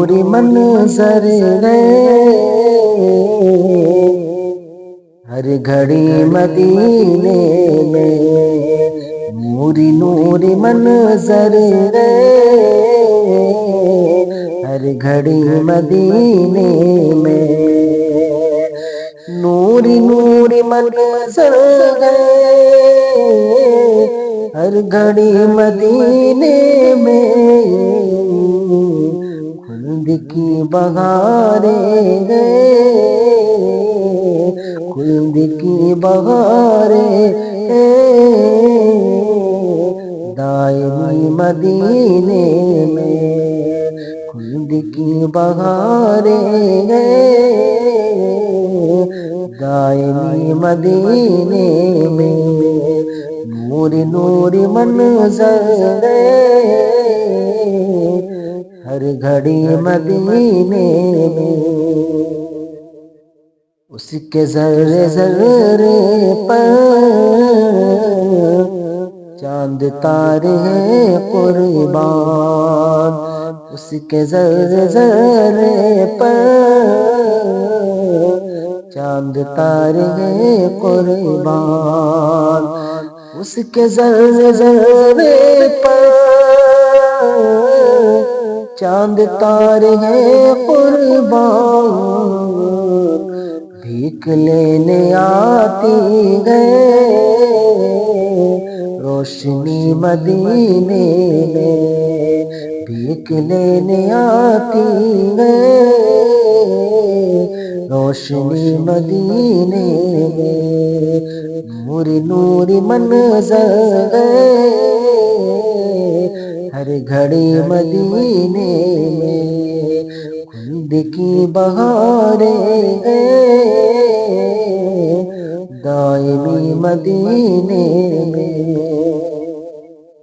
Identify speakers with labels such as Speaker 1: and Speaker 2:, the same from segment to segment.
Speaker 1: نوری منظر ہے، ہر گھڑی مدینے میں نوری نوری منظر ہے، ہر گھڑی مدینے میں نوری نوری منظر ہے، ہر گھڑی مدینے میں خلد کی بہاریں ہیں، خلد کی بہاریں ہیں، دائمی مدینے میں خلد کی بہاریں ہیں، دائمی مدینے میں نوری نوری منظر ہے، ہر گھڑی مدینے میں اس کے ذرے ذرے پر چاند تارے ہیں قربان، اس کے ذرے ذرے پر چاند تارے ہیں قربان، اس کے ذرے ذرے پر چاند تارے ہیں قربان، بھیک لینے آتی ہے روشنی مدینے میں، بھیک لینے آتی ہے روشنی مدینے میں نوری نوری منظر ہے، ہر گھڑی مدینے میں خلد کی بہاریں ہیں، دائمی مدینے میں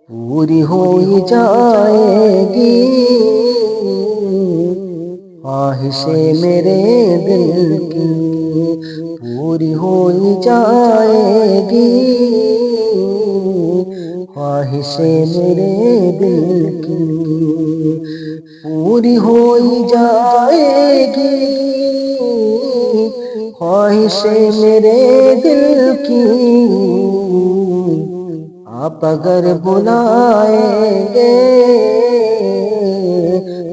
Speaker 1: پوری ہو جائے گی خواہشیں میرے دل کی، پوری ہو جائے گی خواہشیں میرے دل کی، پوری ہو جائے گی خواہشیں میرے دل کی، آپ اگر بلائیں گے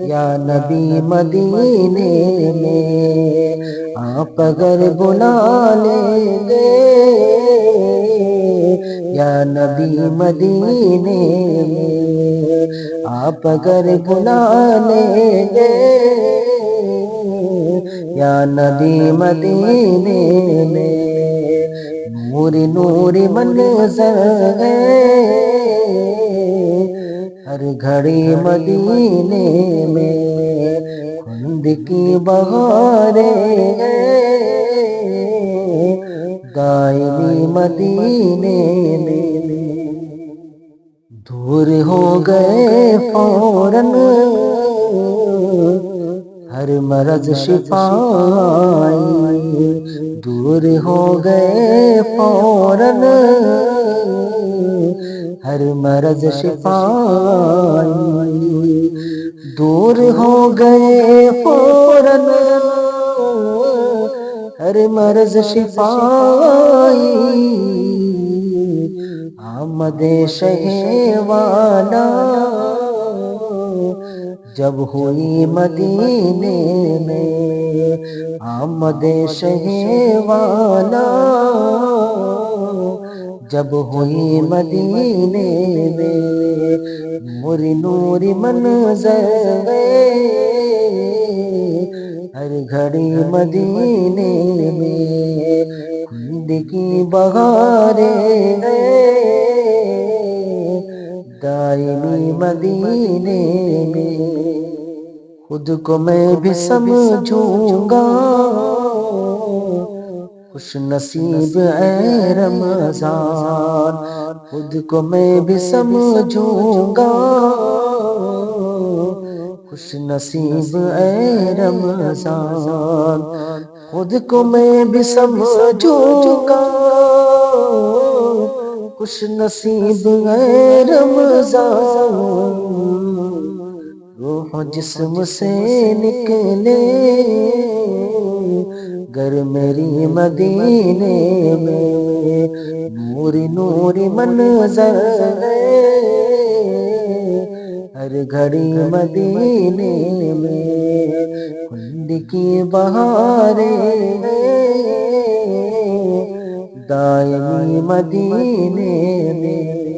Speaker 1: یا نبی مدینے میں، آپ اگر بلا لیں گے یا نبی مدینے میں، آپ اگر بلا لیں گے یا نبی مدینے میں نوری نوری منظر ہے، ہر گھڑی مدینے میں خلد کی بہاریں ہیں، دائمی مدینے میں دور ہو گئے فوراً ہر مرض شفائی، دور ہو گئے فوراً ہر مرض شفائی، دور ہو گئے فوراً ہر مرض شفائی، آمد شہ والا جب ہوئی مدینے میں، آمد شہ والا جب ہوئی مدینے میں نوری نوری منظر ہے، ہر گھڑی مدینے میں خلد کی بہاریں ہیں، دائمی مدینے میں خود کو میں بھی سمجھوں گا خوش نصیب اے رمضان، خود کو میں بھی سمجھوں گا خوش نصیب اے رمضان، خود کو میں بھی سمجھوں گا خوش نصیب اے رمضان، روح جسم سے نکلے گر میری مدینے میں، نوری نوری منظر ہر گھڑی مدینے میں، خلد کی بہاریں دائمی مدینے میں۔